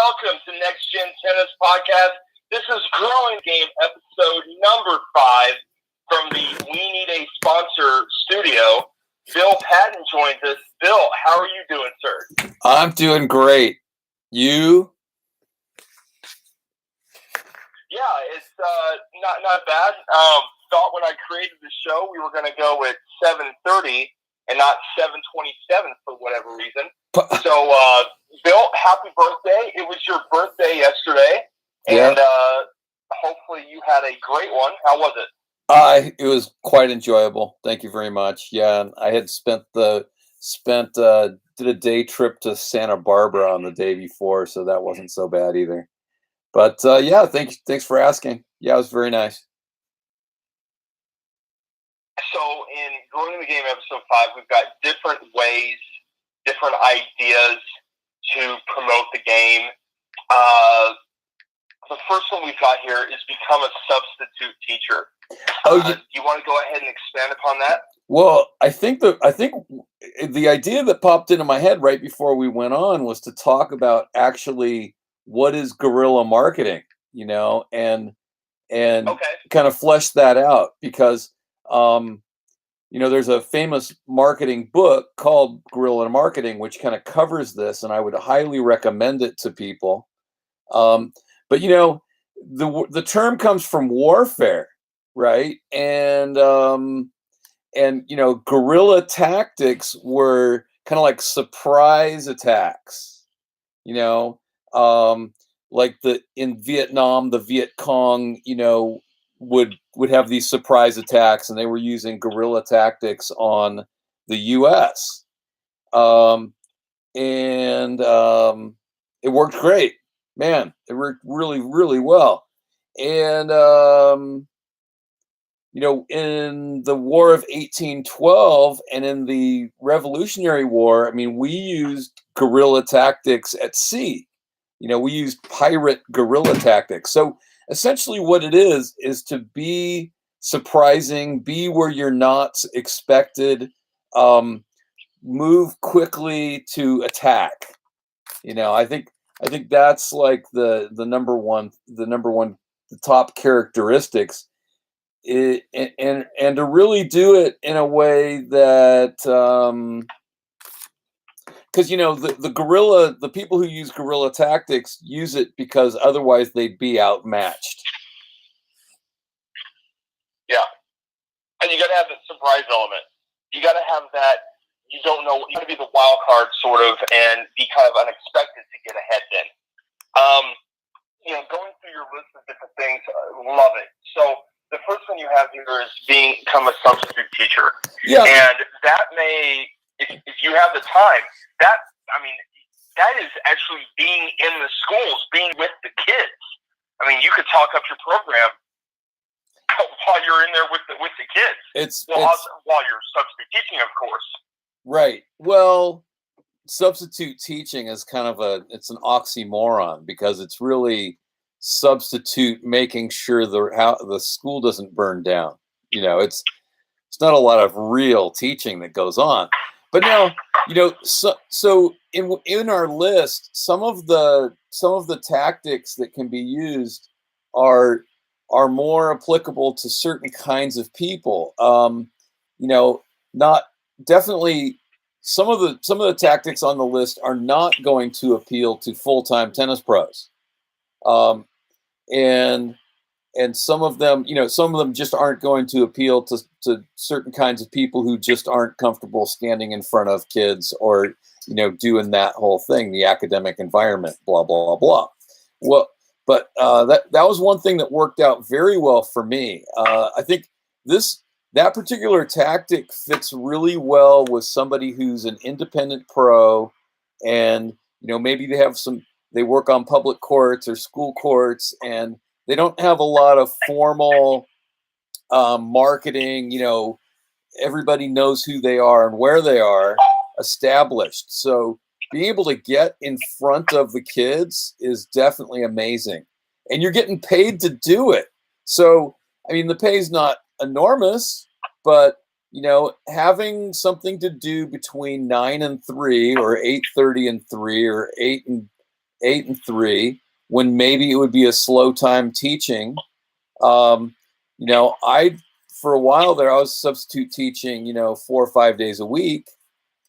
welcome to Next Gen Tennis Podcast. This is Growing Game episode number 5 from the We Need a Sponsor studio. Bill Patton joins us. Bill, how are you doing, sir? I'm doing great. You? Yeah, it's not bad. Thought when I created the show we were going to go at 7:30 and not 7:27 for whatever reason. So, Bill, happy birthday. It was your birthday yesterday, and hopefully you had a great one. How was it? It was quite enjoyable. Thank you very much. Yeah, I had did a day trip to Santa Barbara on the day before, so that wasn't so bad either. But yeah, thanks for asking. Yeah, it was very nice. So in Growing the Game episode 5, we've got different ways, different ideas to promote the game. The first one we've got here is become a substitute teacher. Do you want to go ahead and expand upon that? Well, I think the idea that popped into my head right before we went on was to talk about actually what is guerrilla marketing, and kind of flesh that out because there's a famous marketing book called Guerrilla Marketing, which kind of covers this, and I would highly recommend it to people. But the term comes from warfare, right? And guerrilla tactics were kind of like surprise attacks, like in Vietnam, the Viet Cong, would have these surprise attacks, and they were using guerrilla tactics on the U.S. It worked great, man. It worked really, really well. And in the War of 1812 and in the Revolutionary War, we used guerrilla tactics at sea. We used pirate guerrilla tactics. So essentially what it is to be surprising, be where you're not expected, move quickly to attack. I think that's like the number one, the top characteristics. And to really do it in a way that, because the people who use guerrilla tactics use it because otherwise they'd be outmatched. Yeah, and you got to have that surprise element. You got to have that. You don't know. You got to be the wild card, sort of, and be kind of unexpected to get ahead. Then, going through your list of different things, love it. So the first one you have here is become a substitute teacher. Yeah, and that may, if you have the time, that is actually being in the schools, being with the kids. You could talk up your program while you're in there with the kids. While you're substitute teaching, of course. Right. Well, substitute teaching is kind of it's an oxymoron because it's really substitute making sure the school doesn't burn down. It's not a lot of real teaching that goes on. But now, so in our list, some of the tactics that can be used are more applicable to certain kinds of people. Not definitely some of the tactics on the list are not going to appeal to full-time tennis pros. And some of them just aren't going to appeal to certain kinds of people who just aren't comfortable standing in front of kids or, doing that whole thing, the academic environment, blah, blah, blah. Well, but that was one thing that worked out very well for me. I think that particular tactic fits really well with somebody who's an independent pro and, maybe they work on public courts or school courts and they don't have a lot of formal marketing. Everybody knows who they are and where they are established. So being able to get in front of the kids is definitely amazing. And you're getting paid to do it. So, the pay is not enormous, but, having something to do between 9 and 3 or 8:30 and 3 or 8 and 8 and 3, when maybe it would be a slow time teaching. For a while there, I was substitute teaching, 4 or 5 days a week,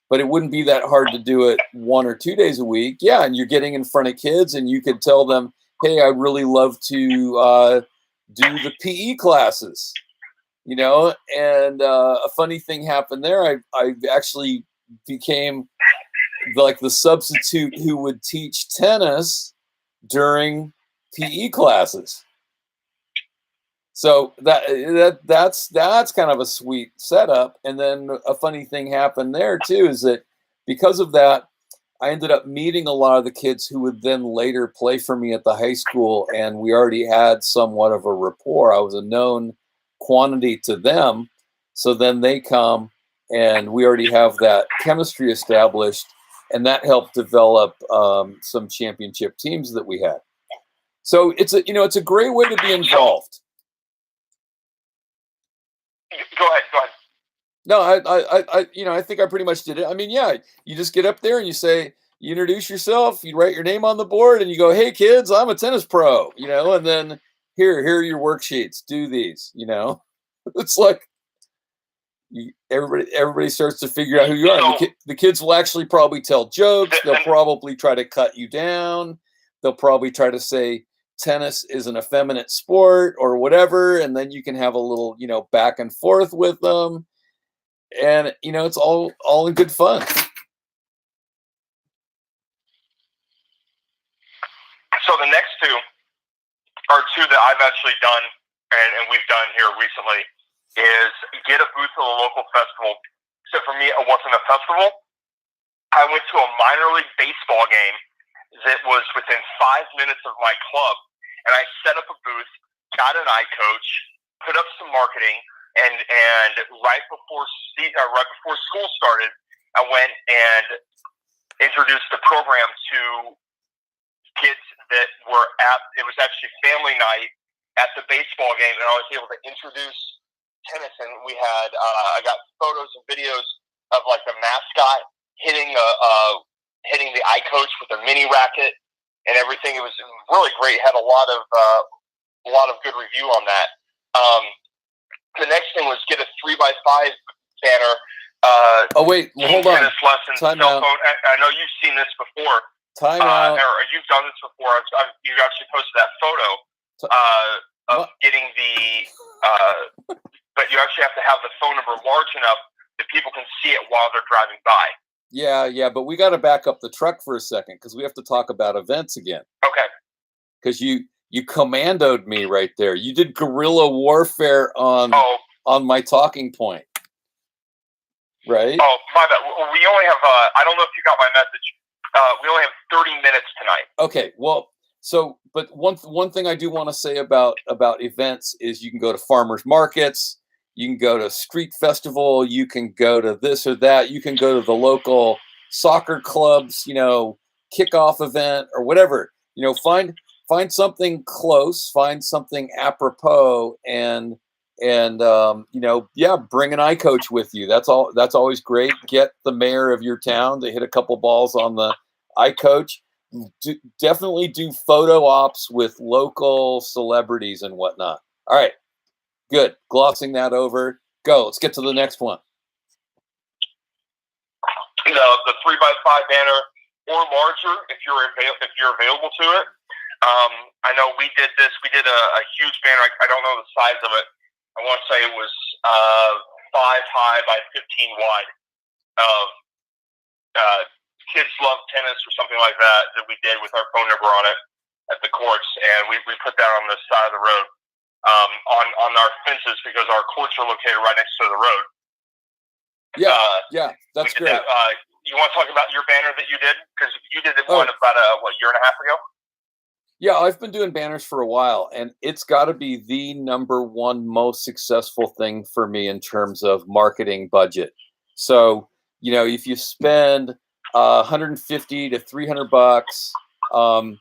but it wouldn't be that hard to do it 1 or 2 days a week. Yeah. And you're getting in front of kids and you could tell them, hey, I really love to do the PE classes, and a funny thing happened there. I actually became like the substitute who would teach tennis during PE classes. So that's kind of a sweet setup. And then a funny thing happened there too, is that because of that, I ended up meeting a lot of the kids who would then later play for me at the high school, and we already had somewhat of a rapport. I was a known quantity to them. So then they come and we already have that chemistry established, and that helped develop some championship teams that we had. So it's a great way to be involved. Go ahead. No, I think I pretty much did it. I mean, yeah, you just get up there and you introduce yourself, you write your name on the board, and you go, "Hey, kids, I'm a tennis pro," and then here are your worksheets. Do these, It's like everybody starts to figure out who you are. The kids will actually probably tell jokes. They'll probably try to cut you down. They'll probably try to say tennis is an effeminate sport or whatever, and then you can have a little, back and forth with them. And it's all in good fun. So the next two are two that I've actually done and we've done here recently, is get a booth at a local festival. So for me, it wasn't a festival. I went to a minor league baseball game that was within 5 minutes of my club, and I set up a booth, got an eye coach, put up some marketing, and right before school started, I went and introduced the program to kids that were it was actually family night at the baseball game, and I was able to introduce tennis, and we had I got photos and videos of like the mascot hitting the eye coach with a mini racket and everything. It was really great. Had a lot of good review on that. The next thing was get a 3x5 banner. Hold on. Tennis lessons, Time cell out. phone. I know you've seen this before. Time out. Or you've done this before. You actually posted that photo of getting the. But you actually have to have the phone number large enough that people can see it while they're driving by. Yeah, but we got to back up the truck for a second because we have to talk about events again. Okay. Because you commandoed me right there. You did guerrilla warfare on my talking point, right? Oh, my bad. We only have. I don't know if you got my message. We only have 30 minutes tonight. Okay. Well, but one thing I do want to say about events is you can go to farmers markets. You can go to street festival. You can go to this or that. You can go to the local soccer club's, kickoff event or whatever. Find something close. Find something apropos, and bring an eye coach with you. That's all. That's always great. Get the mayor of your town to hit a couple balls on the eye coach. Definitely do photo ops with local celebrities and whatnot. All right. Good. Glossing that over. Go. Let's get to the next one. The 3x5 banner or larger if you're available to it. I know we did this. We did a huge banner. I don't know the size of it. I want to say it was 5 high by 15 wide. Kids love tennis or something like that we did with our phone number on it at the courts, and we put that on the side of the road. On our fences because our courts are located right next to the road. Yeah, that's great. You want to talk about your banner that you did? Because you did one about a year and a half ago? Yeah, I've been doing banners for a while, and it's got to be the number one most successful thing for me in terms of marketing budget. So, if you spend $150 to $300,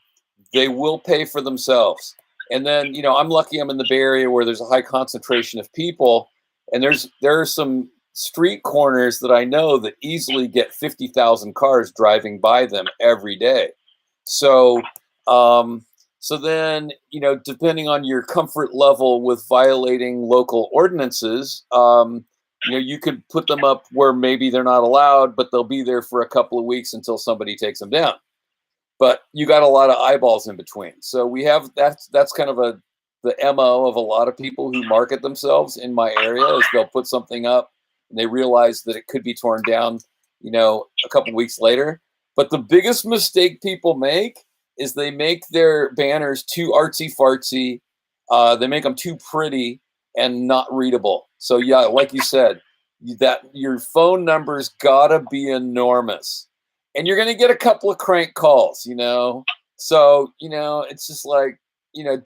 they will pay for themselves. And then, I'm lucky I'm in the Bay Area where there's a high concentration of people, and there are some street corners that I know that easily get 50,000 cars driving by them every day. So, so then, depending on your comfort level with violating local ordinances, you could put them up where maybe they're not allowed, but they'll be there for a couple of weeks until somebody takes them down. But you got a lot of eyeballs in between. So we have that's kind of the MO of a lot of people who market themselves in my area is they'll put something up and they realize that it could be torn down, a couple of weeks later. But the biggest mistake people make is they make their banners too artsy fartsy. They make them too pretty and not readable. So yeah, like you said, that your phone number's gotta be enormous. And you're going to get a couple of crank calls, So, it's just like,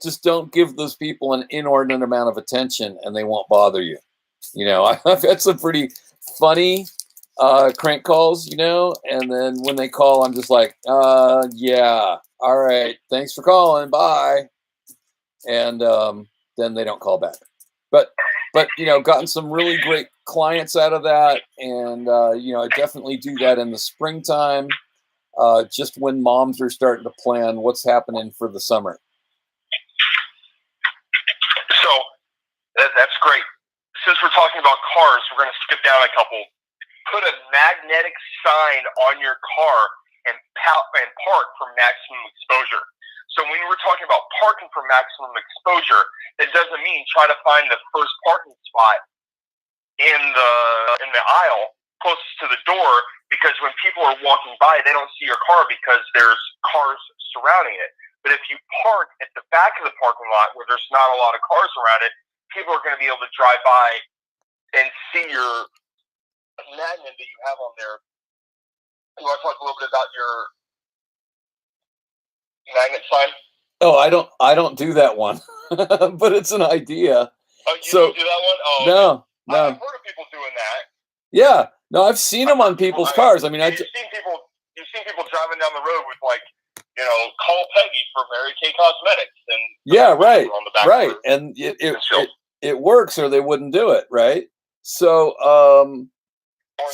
just don't give those people an inordinate amount of attention and they won't bother you. I've had some pretty funny crank calls, and then when they call, I'm just like, yeah, all right, thanks for calling, bye. And then they don't call back. But gotten some really great clients out of that, and I definitely do that in the springtime, just when moms are starting to plan what's happening for the summer. So that's great. Since we're talking about cars, we're going to skip down a couple. Put a magnetic sign on your car and park for maximum exposure. So when we're talking about parking for maximum exposure, it doesn't mean try to find the first parking spot in the aisle closest to the door, because when people are walking by, they don't see your car because there's cars surrounding it. But if you park at the back of the parking lot where there's not a lot of cars around it, people are going to be able to drive by and see your magnet that you have on there. You want to talk a little bit about your magnet sign? Oh, I don't do that one, but it's an idea. Oh, you don't do that one? Oh, no. I've heard of people doing that. Yeah, no, I've seen them on people's cars. I mean, you've seen people driving down the road with call Peggy for Mary Kay Cosmetics, and yeah, right, on the back right, and it works, or they wouldn't do it, right? So,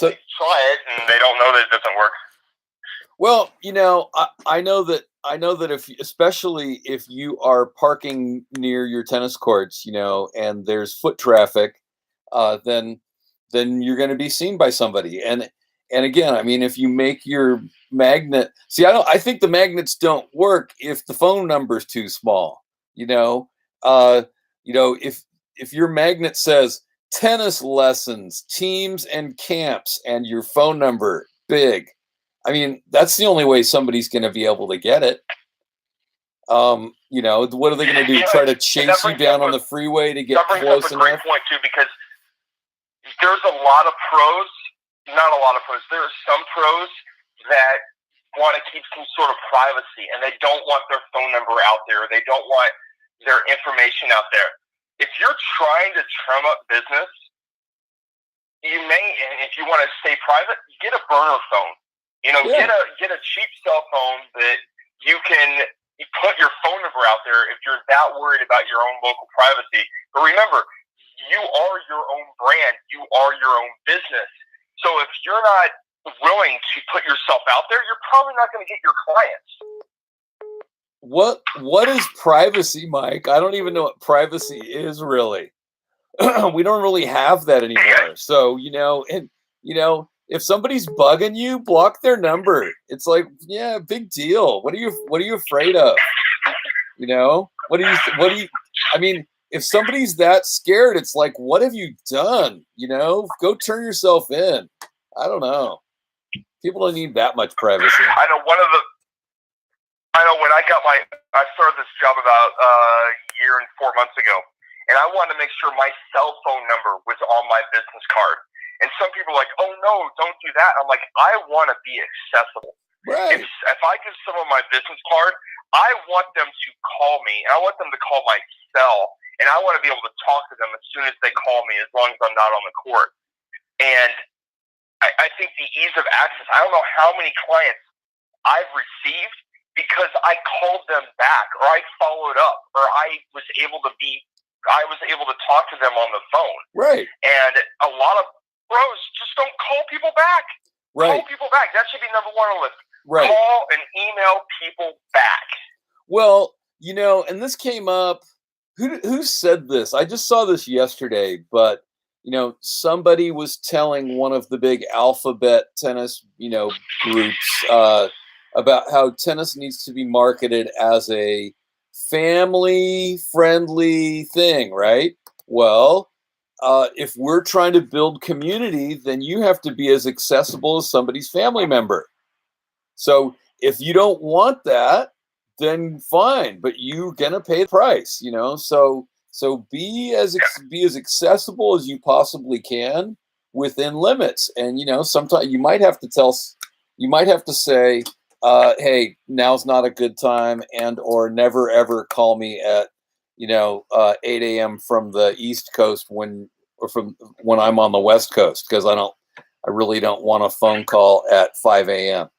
they try it and they don't know that it doesn't work. Well, I know that especially if you are parking near your tennis courts, and there's foot traffic, then you're going to be seen by somebody. And again, I mean, if you make your magnet, I think the magnets don't work if the phone number's too small. If your magnet says tennis lessons, teams and camps, and your phone number big, I mean, that's the only way somebody's going to be able to get it. What are they going to do? Try to chase you down on the freeway to get close enough? That's a great point too, because there's a lot of pros, not a lot of pros. There are some pros that want to keep some sort of privacy, and they don't want their phone number out there. They don't want their information out there. If you're trying to trim up business, you may, and if you want to stay private, get a burner phone. Get a cheap cell phone that you can put your phone number out there if you're that worried about your own local privacy. But remember, you are your own brand. You are your own business. So if you're not willing to put yourself out there, you're probably not going to get your clients. What is privacy, Mike? I don't even know what privacy is really. We don't really have that anymore. So, if somebody's bugging you, block their number. It's like, yeah, big deal. What are you afraid of? I mean, if somebody's that scared, it's like, what have you done? Go turn yourself in. I don't know. People don't need that much privacy. I know when I started this job about a year and 4 months ago, and I wanted to make sure my cell phone number was on my business card. And some people are like, oh, no, don't do that. I'm like, I want to be accessible. Right. If I give someone my business card, I want them to call me, and I want them to call my cell, and I want to be able to talk to them as soon as they call me, as long as I'm not on the court. And I think the ease of access, I don't know how many clients I've received because I called them back, or I followed up, or I was able to talk to them on the phone. Right. And a lot of pros just don't call people back. Right. Call people back. That should be number one on the list. Right. Call and email people back. Well, and this came up. Who said this? I just saw this yesterday, but somebody was telling one of the big alphabet tennis, groups about how tennis needs to be marketed as a family-friendly thing, right? Well, if we're trying to build community, then you have to be as accessible as somebody's family member. So if you don't want that, then fine, but you're gonna pay the price, So be as accessible as you possibly can within limits. And sometimes you might have to say, hey, now's not a good time, and or never ever call me at 8 a.m. from the East Coast when I'm on the West Coast, because I really don't want a phone call at 5 a.m.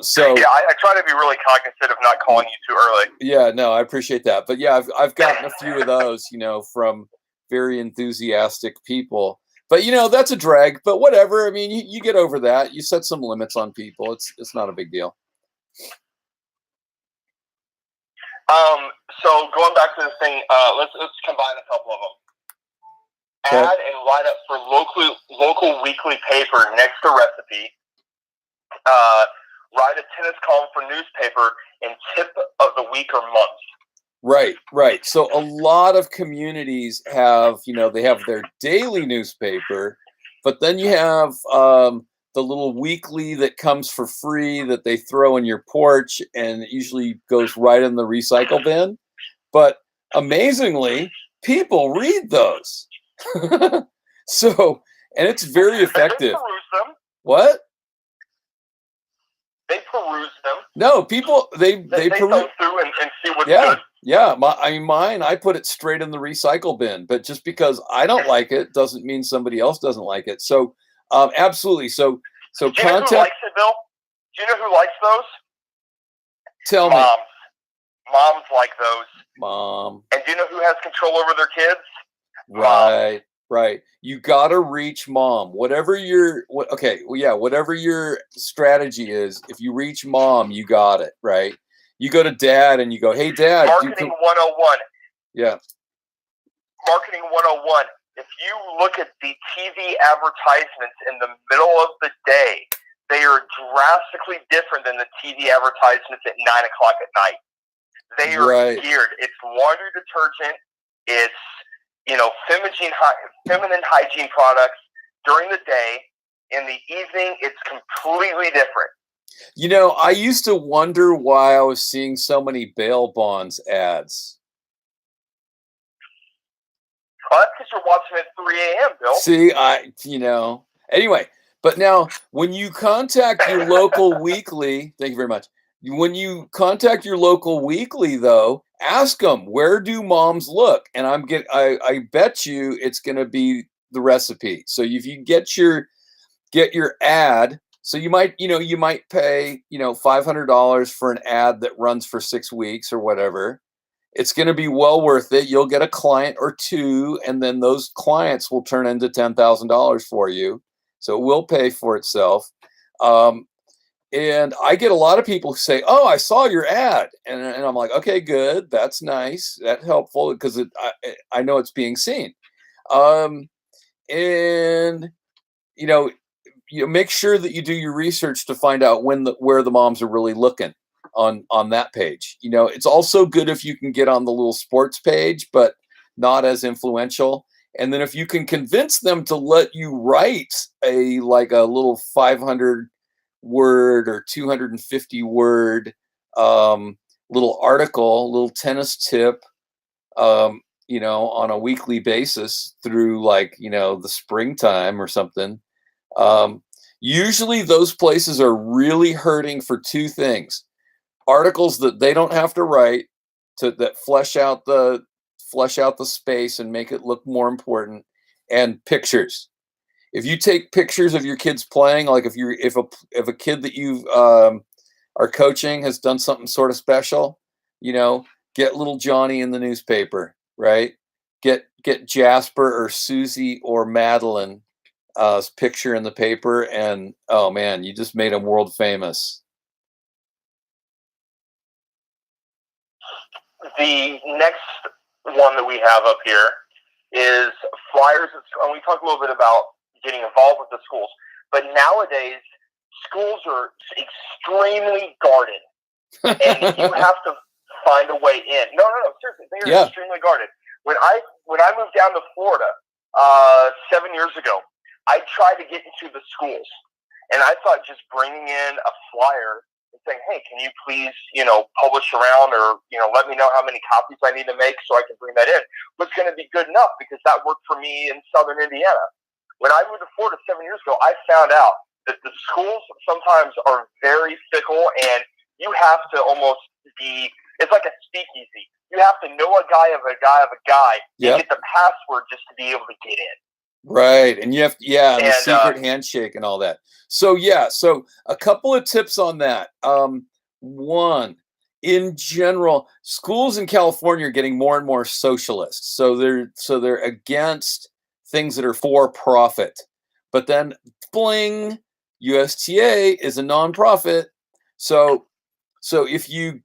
So yeah, I try to be really cognizant of not calling you too early. Yeah, no, I appreciate that. But yeah, I've gotten a few of those, from very enthusiastic people. But that's a drag. But whatever. I mean, you get over that. You set some limits on people. It's not a big deal. So going back to the thing, let's combine a couple of them. Okay. Add and write up for local weekly paper next to recipe. Write a tennis column for newspaper and tip of the week or month. Right. So a lot of communities have, they have their daily newspaper, but then you have the little weekly that comes for free that they throw in your porch, and it usually goes right in the recycle bin. But amazingly, people read those. So, and it's very effective. They peruse them. What? They peruse them. No, people they go through and see what's good. Yeah, mine, I put it straight in the recycle bin. But just because I don't like it doesn't mean somebody else doesn't like it. So, absolutely. So Do you know who likes it, Bill? Do you know who likes those? Tell me. Moms like those. Mom. And do you know who has control over their kids? Right. Right. You got to reach mom. Whatever your strategy is, if you reach mom, you got it, right? You go to dad and you go, "Hey dad, Marketing 101. Yeah. Marketing 101. If you look at the TV advertisements in the middle of the day, they are drastically different than the TV advertisements at 9 o'clock at night. They are geared. It's laundry detergent. It's feminine hygiene products during the day. In the evening, it's completely different. I used to wonder why I was seeing so many bail bonds ads. Well, that's because you're watching at 3 a.m., Bill. See, anyway, but now when you contact your local weekly, thank you very much. When you contact your local weekly, though, ask them, where do moms look? And I bet you it's going to be the recipe. So if you get your ad, so you might pay, $500 for an ad that runs for 6 weeks or whatever. It's going to be well worth it. You'll get a client or two, and then those clients will turn into $10,000 for you. So it will pay for itself. And I get a lot of people who say, "Oh, I saw your ad," and I'm like, "Okay, good. That's nice. That's helpful because I know it's being seen." And make sure that you do your research to find out where the moms are really looking on that page. It's also good if you can get on the little sports page, but not as influential. And then if you can convince them to let you write a little 500 word or 250 word little article, little tennis tip, on a weekly basis through the springtime or something. Usually those places are really hurting for two things: articles that they don't have to write that flesh out the space and make it look more important, and pictures. If you take pictures of your kids playing, like if a kid that you are coaching has done something sort of special, get little Johnny in the newspaper, right? Get Jasper or Susie or Madeline picture in the paper, and oh man, you just made them world famous. the next one that we have up here is flyers, and we talk a little bit about getting involved with the schools. But nowadays, schools are extremely guarded, and you have to find a way in. No, seriously, they are extremely guarded. When I moved down to Florida 7 years ago, I tried to get into the schools, and I thought just bringing in a flyer and saying, "Hey, can you please, publish around, or let me know how many copies I need to make so I can bring that in," was going to be good enough, because that worked for me in Southern Indiana. When I moved to Florida 7 years ago, I found out that the schools sometimes are very fickle, and you have to almost be, it's like a speakeasy. You have to know a guy of a guy of a guy and get the password just to be able to get in. Right. And you have, and the secret handshake and all that. So, so a couple of tips on that. One, in general, schools in California are getting more and more socialist. So they're against things that are for profit. But then, bling, USTA is a nonprofit. So if you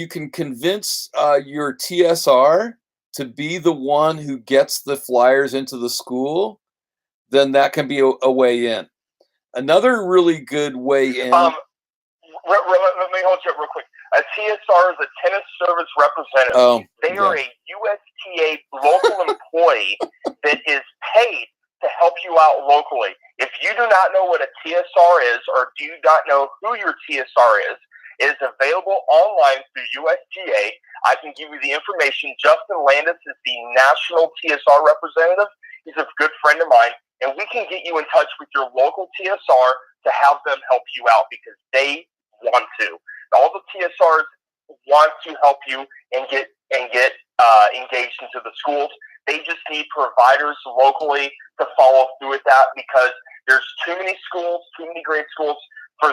can convince your TSR to be the one who gets the flyers into the school, then that can be a way in. Another really good way in. Let me hold you up real quick. A TSR is a tennis service representative. They are a USTA local employee that is paid to help you out locally. If you do not know what a TSR is, or do not know who your TSR is, it is available online through USTA. I can give you the information. Justin Landis is the national TSR representative. He's a good friend of mine, and we can get you in touch with your local TSR to have them help you out, because they want to. All the TSRs want to help you and get engaged into the schools. They just need providers locally to follow through with that, because there's too many schools, too many great schools for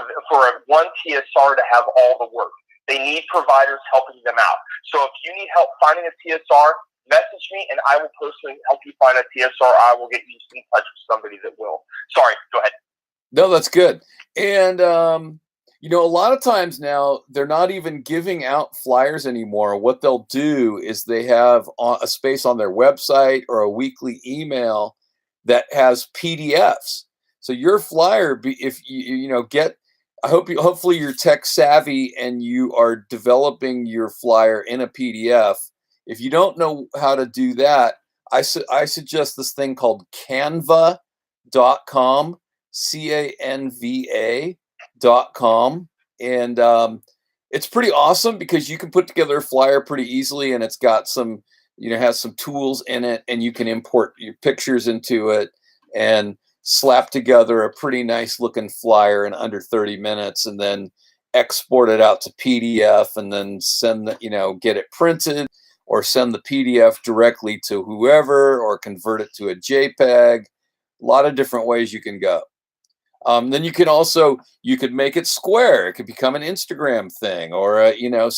one TSR to have all the work. They need providers helping them out. So if you need help finding a TSR, message me, and I will personally help you find a TSR. I will get you in touch with somebody that will. Sorry, go ahead. No, that's good. And, a lot of times now, they're not even giving out flyers anymore. What they'll do is they have a space on their website or a weekly email that has PDFs. So your flyer, if you get, hopefully you're tech savvy and you are developing your flyer in a PDF. If you don't know how to do that, I suggest this thing called canva.com, canva.com. And it's pretty awesome, because you can put together a flyer pretty easily, and it's got some, has some tools in it, and you can import your pictures into it and slap together a pretty nice looking flyer in under 30 minutes, and then export it out to PDF, and then get it printed, or send the PDF directly to whoever, or convert it to a JPEG. A lot of different ways you can go. Then you could make it square. It could become an Instagram thing, or use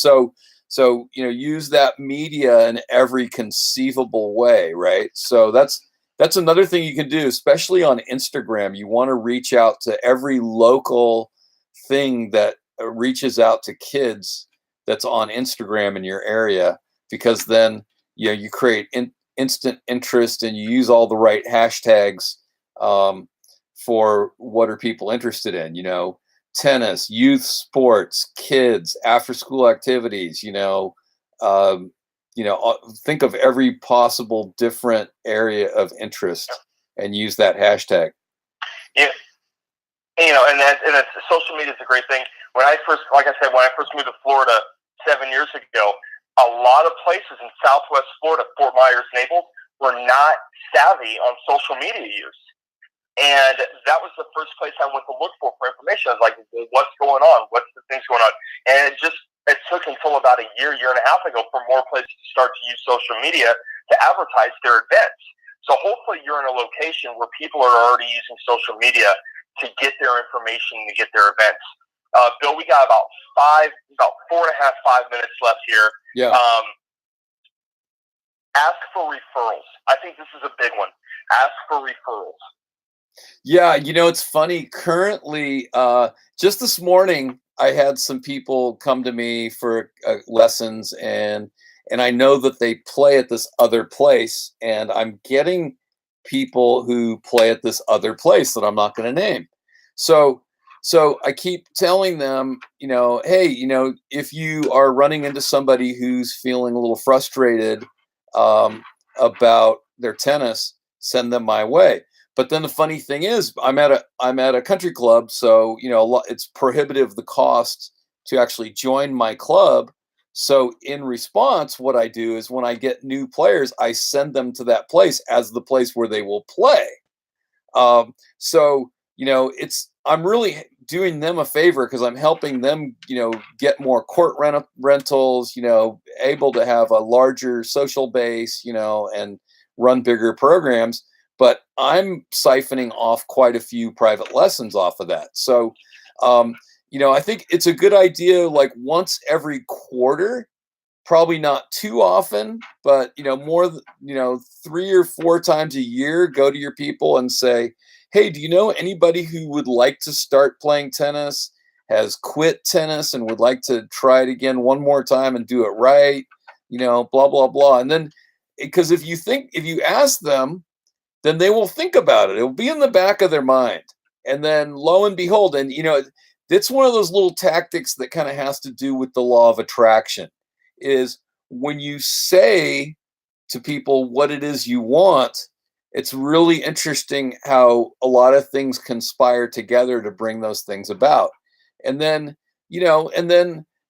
that media in every conceivable way, right? So that's another thing you can do, especially on Instagram. You want to reach out to every local thing that reaches out to kids that's on Instagram in your area, because then you create instant interest, and you use all the right hashtags for what are people interested in. Tennis, youth sports, kids, after school activities. Think of every possible different area of interest and use that hashtag. Yeah, and that's social media is a great thing. When I first moved to Florida 7 years ago, a lot of places in Southwest Florida, Fort Myers, Naples, were not savvy on social media use. And that was the first place I went to look for information. I was like, well, what's going on? What's the things going on? And it took until about a year and a half ago for more places to start to use social media to advertise their events. So hopefully you're in a location where people are already using social media to get their information, to get their events. Bill, we got about 4.5, 5 minutes left here. Yeah. Ask for referrals. I think this is a big one. Ask for referrals. Yeah, it's funny. Currently, just this morning, I had some people come to me for lessons, and and I know that they play at this other place, and I'm getting people who play at this other place that I'm not going to name. So I keep telling them, hey, if you are running into somebody who's feeling a little frustrated about their tennis, send them my way. But then the funny thing is, I'm at a country club, so it's prohibitive the cost to actually join my club. So in response, what I do is when I get new players, I send them to that place as the place where they will play. So I'm really doing them a favor because I'm helping them, get more court rentals, able to have a larger social base, and run bigger programs. But I'm siphoning off quite a few private lessons off of that. So, I think it's a good idea, like once every quarter, probably not too often, but more, 3 or 4 times a year, go to your people and say, hey, do you know anybody who would like to start playing tennis, has quit tennis and would like to try it again one more time and do it right, blah, blah, blah. And then, because if you ask them, then they will think about it. It'll be in the back of their mind. And then lo and behold, and it's one of those little tactics that kind of has to do with the law of attraction, is when you say to people what it is you want, it's really interesting how a lot of things conspire together to bring those things about. And then,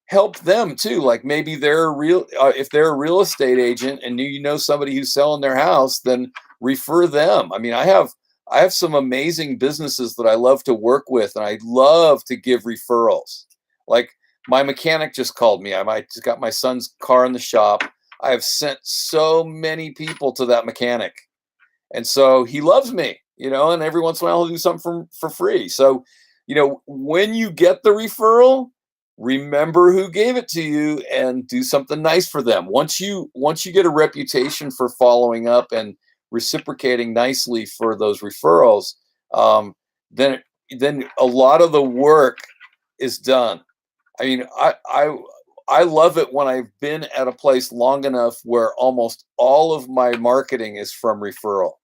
help them too. Like maybe if they're a real estate agent and somebody who's selling their house, then refer them. I mean, I have some amazing businesses that I love to work with, and I love to give referrals. Like my mechanic just called me. I just got my son's car in the shop. I have sent so many people to that mechanic. And so he loves me, and every once in a while he'll do something for free. So, when you get the referral, remember who gave it to you and do something nice for them. Once you get a reputation for following up and reciprocating nicely for those referrals, then a lot of the work is done. I mean, I love it when I've been at a place long enough where almost all of my marketing is from referral.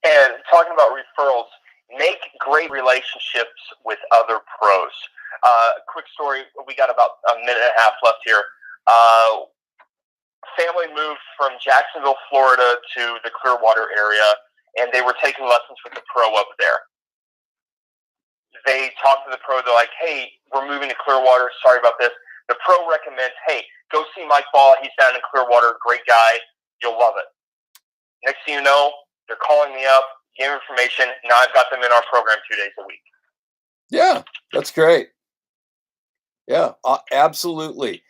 And talking about referrals, make great relationships with other pros. Quick story, we got about a minute and a half left here. Family moved from Jacksonville, Florida to the Clearwater area, and they were taking lessons with the pro up there. They talked to the pro. They're like, hey, we're moving to Clearwater. Sorry about this. The pro recommends, hey, go see Mike Ball. He's down in Clearwater. Great guy. You'll love it. Next thing you know, they're calling me up, give information. Now I've got them in our program 2 days a week. Yeah, that's great. Yeah, absolutely.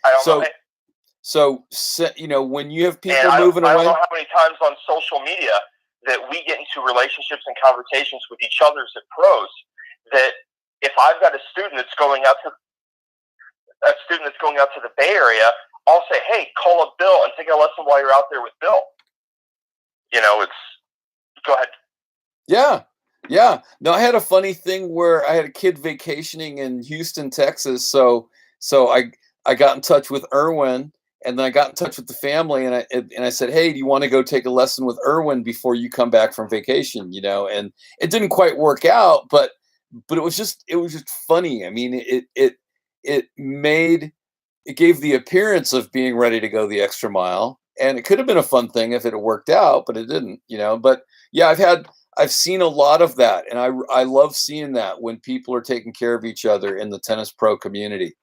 So, when you have people moving away. I don't know how many times on social media that we get into relationships and conversations with each other as pros, that if I've got a student that's going out to the Bay Area, I'll say, hey, call up Bill and take a lesson while you're out there with Bill. Go ahead. Yeah. No, I had a funny thing where I had a kid vacationing in Houston, Texas. So I got in touch with Erwin, and then I got in touch with the family, and I said, hey, do you want to go take a lesson with Erwin before you come back from vacation? And it didn't quite work out, but it was just funny. I mean, it gave the appearance of being ready to go the extra mile, and it could have been a fun thing if it had worked out, but it didn't. But yeah, I've seen a lot of that, and I love seeing that when people are taking care of each other in the tennis pro community.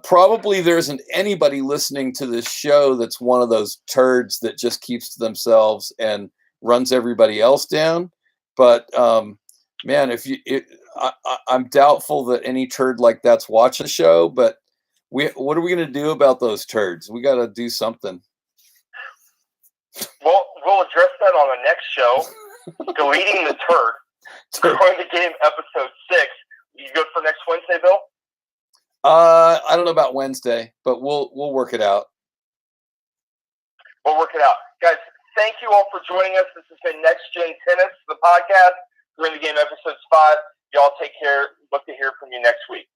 Probably there isn't anybody listening to this show that's one of those turds that just keeps to themselves and runs everybody else down. But man, I'm doubtful that any turd like that's watching the show. But what are we going to do about those turds? We got to do something. Well, we'll address that on the next show. Deleting the turd. Going to game episode 6. You good for next Wednesday, Bill? I don't know about Wednesday, but we'll work it out. We'll work it out, guys. Thank you all for joining us. This has been Next Gen Tennis, the podcast. We're in the game episodes 5. Y'all take care. Look to hear from you next week.